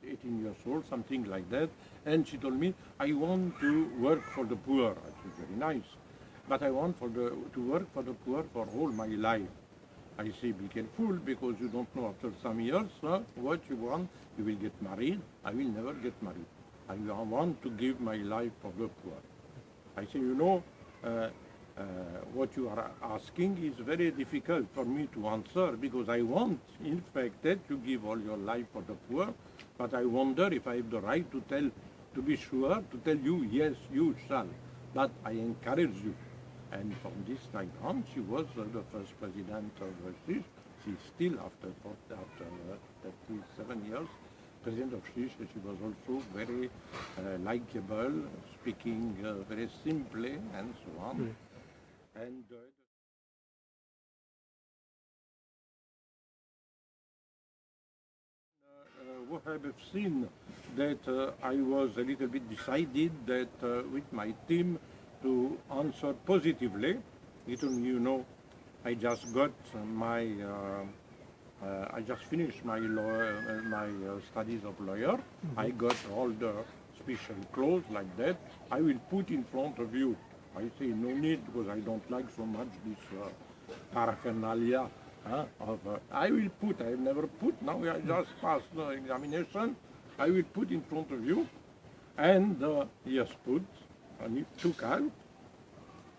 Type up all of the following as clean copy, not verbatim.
18 years old, something like that. And she told me, I want to work for the poor. It was very nice. But I want to work for the poor for all my life. I say, be careful, because you don't know after some years what you want. You will get married. I will never get married. I want to give my life for the poor. I say, what you are asking is very difficult for me to answer, because I want, in fact, that you give all your life for the poor, but I wonder if I have the right to be sure, to tell you, yes, you shall, but I encourage you. And from this time on, she was the first president of SHIS. She's still, after 37 years, president of SHIS. She was also very likable, speaking very simply, and so on. And Wohab have seen that I was a little bit decided that with my team to answer positively. I just got I just finished my studies of lawyer. I got all the special clothes like that. I will put in front of you. I say no need, because I don't like so much this paraphernalia. I will put. I have never put. Now I just passed the examination. I will put in front of you, and yes, put. And he took out,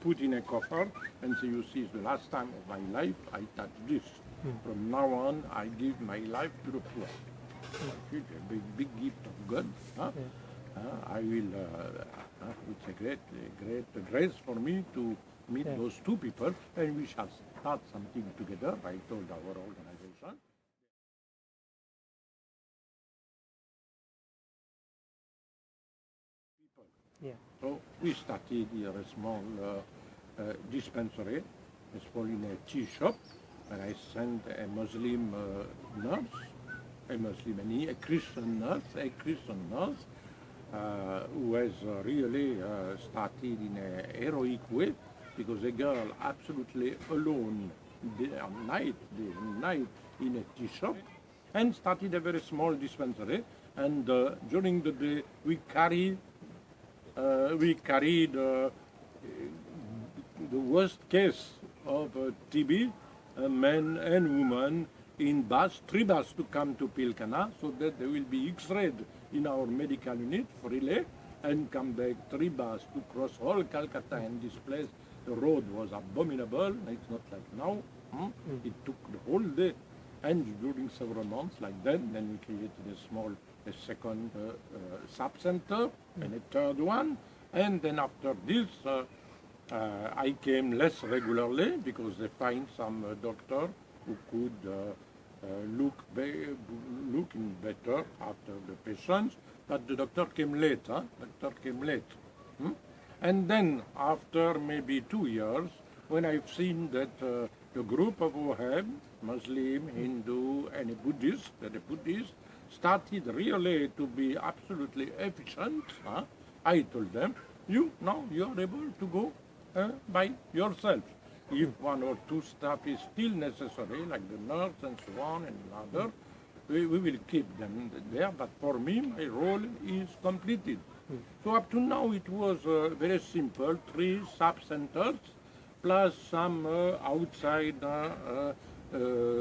put in a coffer, and say, you see, it's the last time of my life I touch this. From now on, I give my life to the poor. It's a big gift of God. I will. It's a great grace for me to meet those two people, and we shall start something together. I told our organization. So we started here a small dispensary, a small in a tea shop, and I sent a Muslim nurse, a Christian nurse, who has really started in a heroic way, because a girl absolutely alone, day and night, in a tea shop, and started a very small dispensary. And during the day, we carried the worst case of TB, men and women, in three buses to come to Pilkhana, so that they will be X-rayed in our medical unit freely, and come back 3 buses to cross all Calcutta. And this place, the road was abominable. It's not like now. It took the whole day, and during several months like that. Then we created a second sub-center, and a third one. And then after this, I came less regularly, because they find some doctor who could look in better after the patients. But the doctor came late. And then after maybe 2 years, when I've seen that the group of Wohab, Muslim, Hindu, and a Buddhist, started really to be absolutely efficient, I told them, now you are able to go by yourself. If 1 or 2 staff is still necessary, like the nurse and so on and other, we will keep them there. But for me, my role is completed. So up to now, it was very simple: 3 sub-centers, plus some outside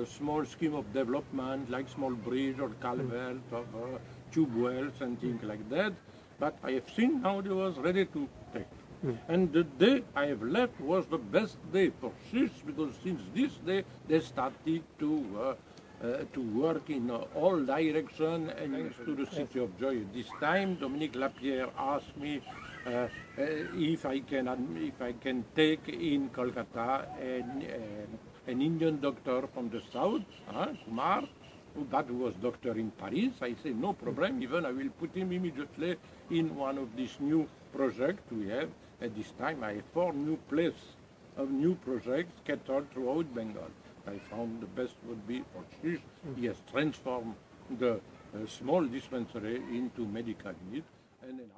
small scheme of development, like small bridge or culvert or tube wells and things like that. But I have seen now they was ready to take. And the day I have left was the best day for SHIS, because since this day they started to work in all directions and to the city of joy. This time, Dominique Lapierre asked me if I can take in Kolkata an Indian doctor from the south, Kumar, who was doctor in Paris. I say, no problem, even I will put him immediately in one of these new projects we have. At this time, I have 4 new projects scattered throughout Bengal. I found the best would be for SHIS. He has transformed the small dispensary into medical unit, and then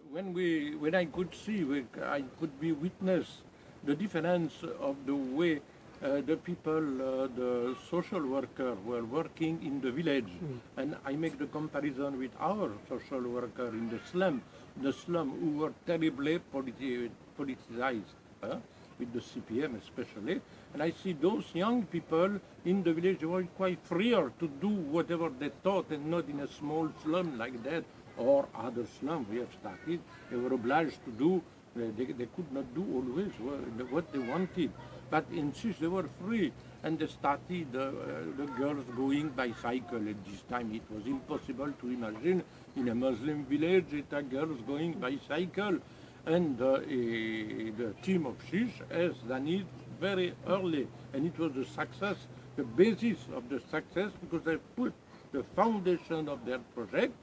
when I could see, I could be witness the difference of the way the people, the social worker were working in the village, and I make the comparison with our social worker in the slum who were terribly politicized, with the CPM especially, and I see those young people in the village were quite freer to do whatever they thought, and not in a small slum like that, or other slum we have started. They were obliged to do, they could not do always what they wanted. But in SHIS they were free, and they started the girls going by cycle. At this time it was impossible to imagine in a Muslim village that girls going by cycle. And the team of SHIS has done it very early, and it was the success, the basis of the success, because they put the foundation of their project,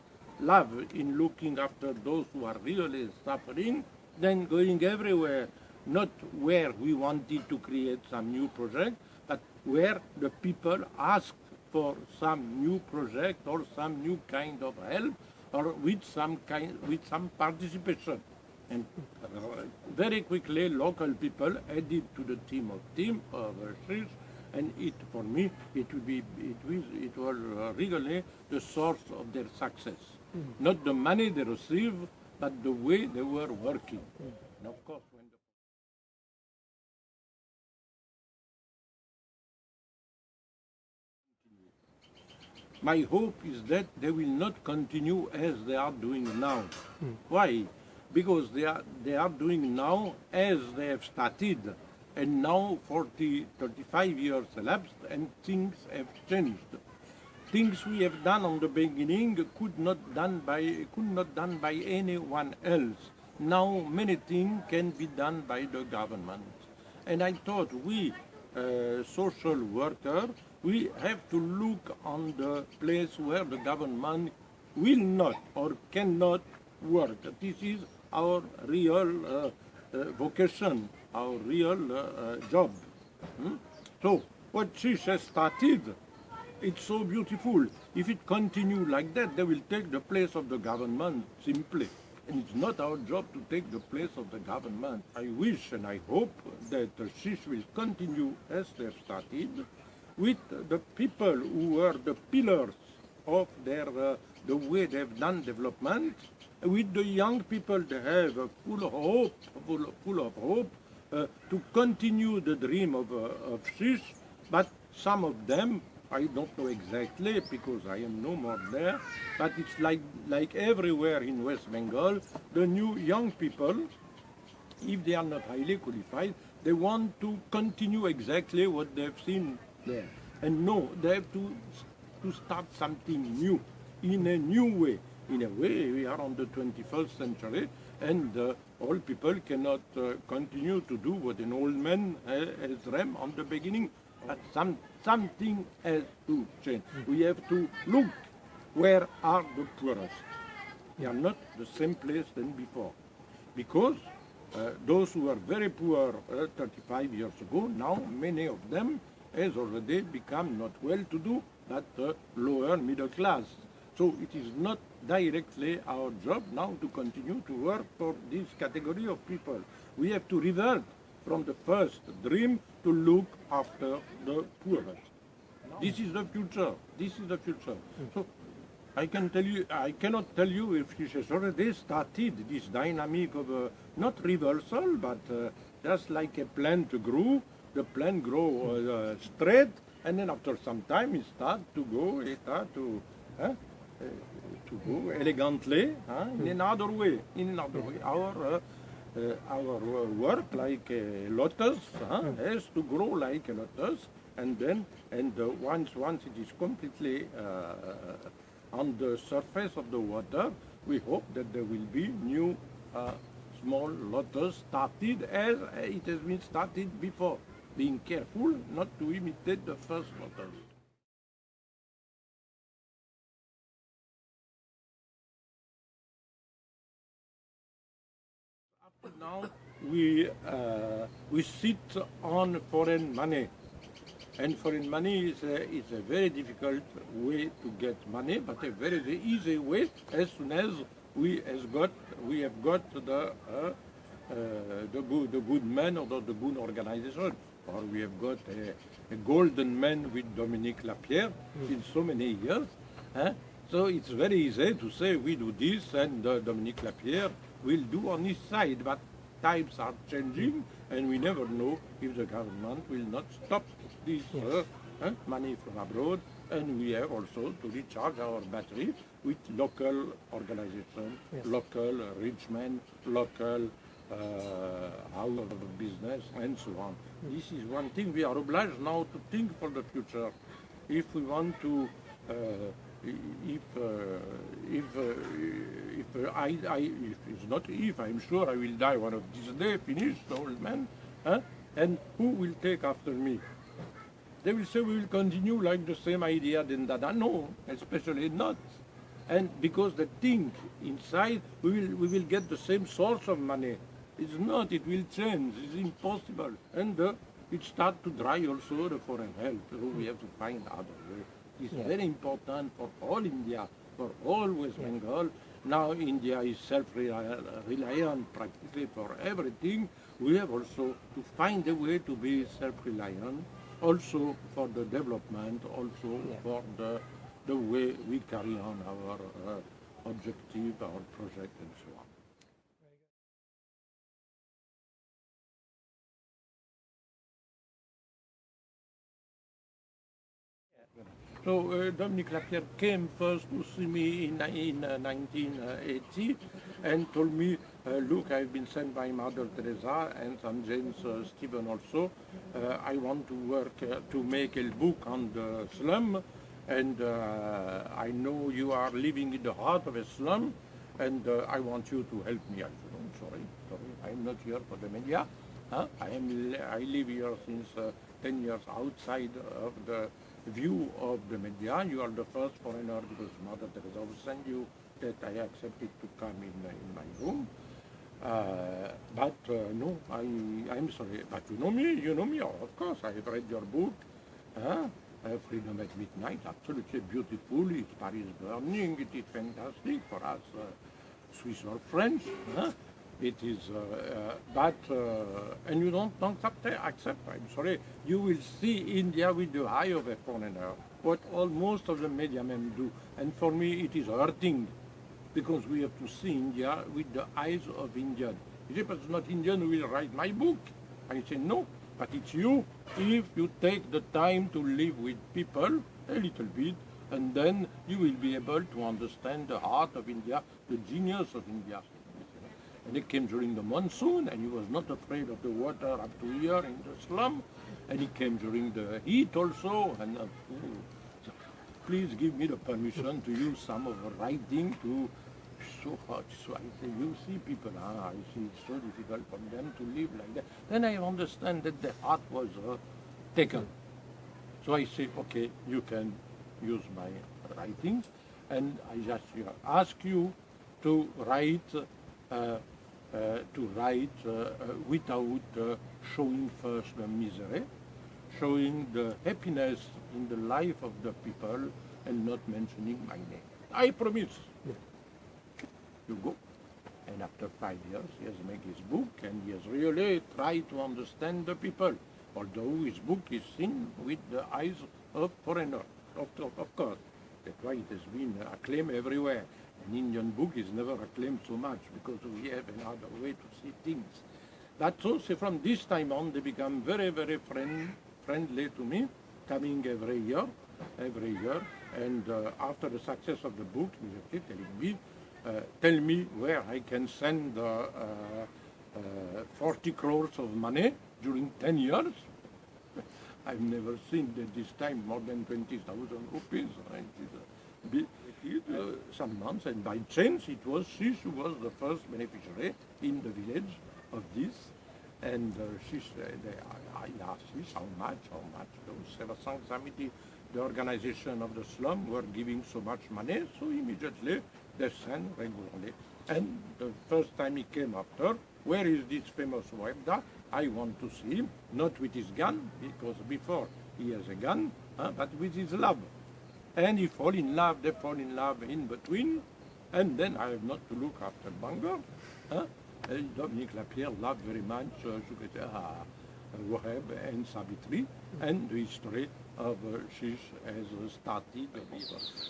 love in looking after those who are really suffering, then going everywhere, not where we wanted to create some new project, but where the people asked for some new project or some new kind of help, or with some participation. And very quickly, local people added to the team of SHIS, and for me, it was really the source of their success. Not the money they received, but the way they were working. And of course, my hope is that they will not continue as they are doing now. Why? Because they are doing now as they have started, and now 35 years elapsed, and things have changed. Things we have done on the beginning could not done by anyone else. Now many things can be done by the government, and I thought we social workers, we have to look on the place where the government will not or cannot work. This is our real vocation, our real job. So what SHIS has started, it's so beautiful. If it continues like that, they will take the place of the government simply. And it's not our job to take the place of the government. I wish and I hope that SHIS will continue as they have started, with the people who were the pillars of their the way they have done development, with the young people they have full of hope to continue the dream of SHIS. But some of them, I don't know exactly because I am no more there, but it's like everywhere in West Bengal, the new young people, if they are not highly qualified, they want to continue exactly what they've seen there. And no, they have to start something new, in a new way. In a way, we are on the 21st century, and all people cannot continue to do what an old man has dreamed on the beginning. But something has to change. We have to look where are the poorest. They are not the same place than before. Because those who were very poor 35 years ago, now many of them has already become not well-to-do, but lower middle class. So it is not directly our job now to continue to work for this category of people. We have to revert from the first dream to look after the poorest. This is the future. This is the future. So I cannot tell you if it has already started this dynamic of not reversal, but just like a plant grew. The plant grow straight, and then after some time it starts to go, elegantly in another way. Our work, like a lotus, has to grow like a lotus, and then once it is completely on the surface of the water, we hope that there will be new small lotus started as it has been started before. Being careful not to imitate the first lotus. Up to now, we sit on foreign money, and foreign money is a very difficult way to get money, but a very easy way as soon as we have got the good men or the good organization. or we have got a golden man with Dominique Lapierre in so many years. So it's very easy to say we do this and Dominique Lapierre will do on his side, but times are changing and we never know if the government will not stop this money from abroad, and we have also to recharge our battery with local organization, local rich men, local house of business and so on. This is one thing we are obliged now to think for the future. If we want to if it's not if, I'm sure I will die one of these days, finished, old man, and who will take after me? They will say we will continue like the same idea then that no, especially not. And because the thing inside, we will get the same source of money. It's not, it will change, it's impossible. And it starts to dry also the foreign help, so we have to find other way. It's very important for all India, for all West Bengal. Now India is self-reliant practically for everything. We have also to find a way to be self-reliant, also for the development, also for the way we carry on our objective, our project, and so on. So Dominique Lapierre came first to see me in 1980 and told me, look, I've been sent by Mother Teresa and St. James Stephen also. I want to work to make a book on the slum, and I know you are living in the heart of a slum, and I want you to help me. I said, oh, sorry, I'm not here for the media. I live here since 10 years outside of the view of the media. You are the first foreigner because Mother Teresa will send you that I accepted to come in my room. No, I'm sorry. But you know me, of course. I have read your book. Freedom at Midnight, absolutely beautiful. It's Paris burning. It is fantastic for us, Swiss or French. It is, and you don't accept, I'm sorry, you will see India with the eye of a foreigner, what most of the media men do. And for me, it is hurting, because we have to see India with the eyes of Indian. If it's not Indian who will write my book. I say, no, but it's you, if you take the time to live with people a little bit, and then you will be able to understand the heart of India, the genius of India. And he came during the monsoon, and he was not afraid of the water up to here in the slum. And he came during the heat also. And so please give me the permission to use some of the writing to so hot. So I say, you see people, I see it's so difficult for them to live like that. Then I understand that the heart was taken. So I say, okay, you can use my writing, and I just ask you to write. Without showing first the misery, showing the happiness in the life of the people, and not mentioning my name. I promise. You go. And after 5 years, he has made his book, and he has really tried to understand the people, although his book is seen with the eyes of foreigners, of course. That's why it has been acclaimed everywhere. An Indian book is never acclaimed so much because we have another way to see things. But also from this time on, they become very, very friendly to me, coming every year. And after the success of the book, he was telling me, tell me where I can send 40 crores of money during 10 years. I've never seen at this time more than 20,000 rupees. Some months, and by chance it was SHIS who was the first beneficiary in the village of this, and SHIS, I asked SHIS how much, those Sabitri, the organization of the slum, were giving so much money, so immediately they sent regularly. And the first time he came after, where is this famous Wohab? I want to see him, not with his gun, because before he has a gun, but with his love. And he fall in love, they fall in love in between, and then I have not to look after Bhangar. Dominique Lapierre loved very much Wohab and Sabitri, and the history of SHIS has started.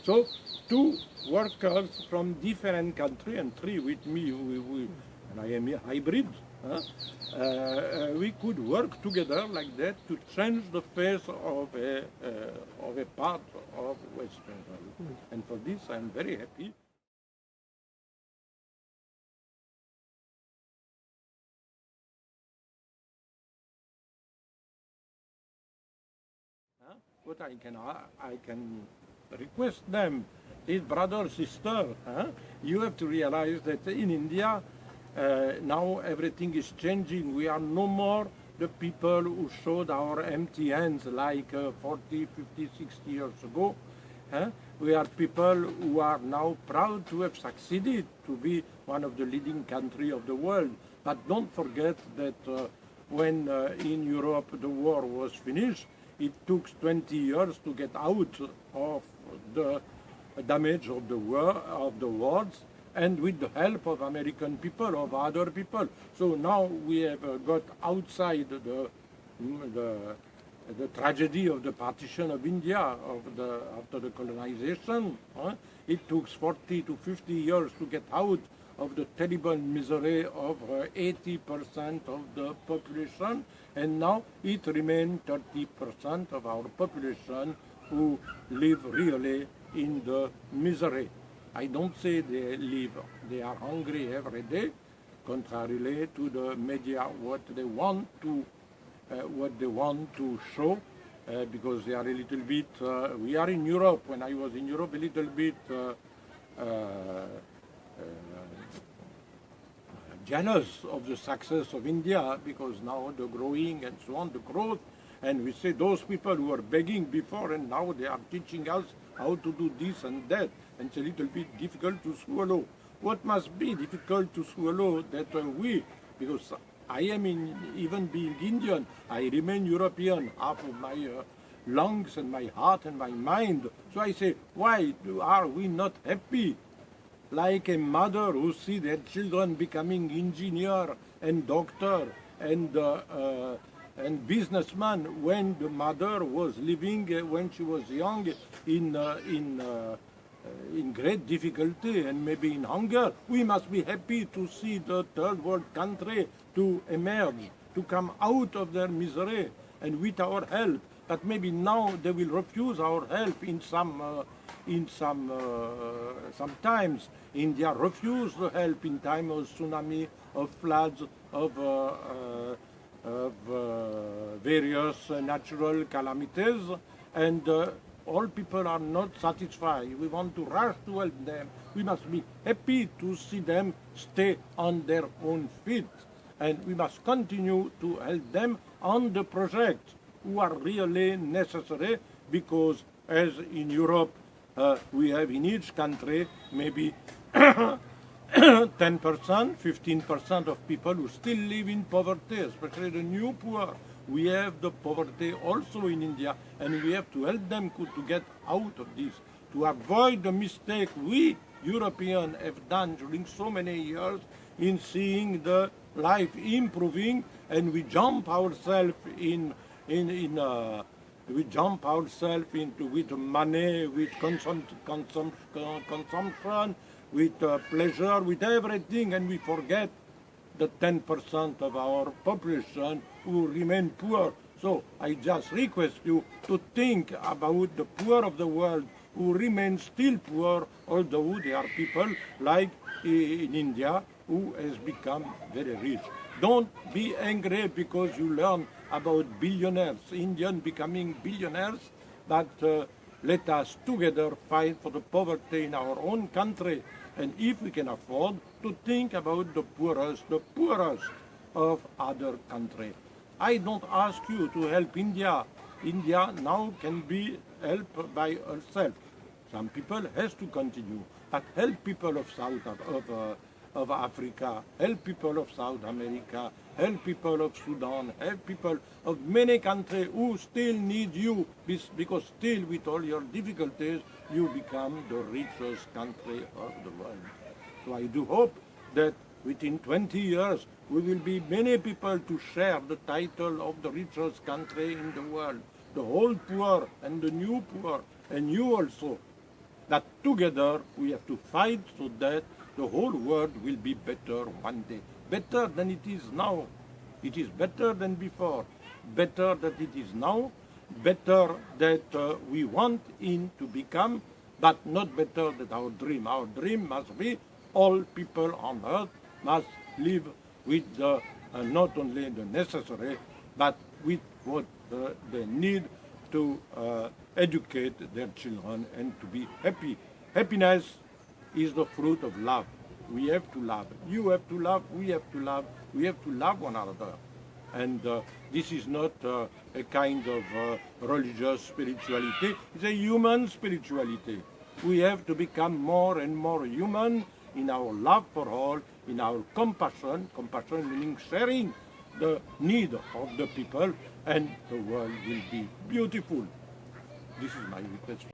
So, two workers from different countries, and three with me, and I am a hybrid, we could work together like that to change the face of a part of West Bengal. And for this, I am very happy. What I can request them is, brother, sister, you have to realize that in India now everything is changing. We are no more the people who showed our empty hands like 40, 50, 60 years ago. We are people who are now proud to have succeeded to be one of the leading countries of the world. But don't forget that when in Europe the war was finished, it took 20 years to get out of the damage of the war, wars, and with the help of American people, of other people. So now we have got outside the tragedy of the partition of India, after the colonization. It took 40 to 50 years to get out of the terrible misery of 80% of the population, and now it remains 30% of our population who live really in the misery. I don't say they are hungry every day, contrarily to the media, what they want to show, because they are a little bit, we are in Europe, when I was in Europe, a little bit jealous of the success of India, because now the growing and so on, the growth, and we say those people who were begging before and now they are teaching us how to do this and that, and it's a little bit difficult to swallow. What must be difficult to swallow that we, because I am even being Indian, I remain European, half of my lungs and my heart and my mind. So I say, why are we not happy? Like a mother who sees their children becoming engineer and doctor and businessman, when the mother was living, when she was young, in great difficulty and maybe in hunger. We must be happy to see the third world country to emerge, to come out of their misery, and with our help. But maybe now they will refuse our help in sometimes. India refused the help in time of tsunami, of floods, of various natural calamities, and all people are not satisfied. We want to rush to help them. We must be happy to see them stay on their own feet, and we must continue to help them on the projects who are really necessary, because as in Europe, we have in each country maybe 10%, 15% of people who still live in poverty, especially the new poor. We have the poverty also in India, and we have to help them to get out of this, to avoid the mistake we Europeans have done during so many years in seeing the life improving, and we jump ourselves with money, with consumption, with pleasure, with everything, and we forget the 10% of our population who remain poor. So I just request you to think about the poor of the world who remain still poor, although they are people like in India who has become very rich. Don't be angry because you learn about billionaires, Indians becoming billionaires, but let us together fight for the poverty in our own country. And if we can afford to think about the poorest of other countries. I don't ask you to help India. India now can be helped by herself. Some people has to continue, but help people of of Africa, help people of South America, help people of Sudan, help people of many countries who still need you, because still with all your difficulties, you become the richest country of the world. So I do hope that within 20 years, we will be many people to share the title of the richest country in the world. The whole poor and the new poor, and you also. That together we have to fight so that the whole world will be better one day. Better than it is now. It is better than before. Better than it is now. Better that we want it to become, but not better than our dream. Our dream must be all people on earth must live with not only the necessary, but with what they need to educate their children and to be happy. Happiness is the fruit of love. We have to love. You have to love. We have to love. We have to love one another. And this is not a kind of religious spirituality. It's a human spirituality. We have to become more and more human in our love for all, in our compassion, compassion meaning sharing the need of the people, and the world will be beautiful. This is my request.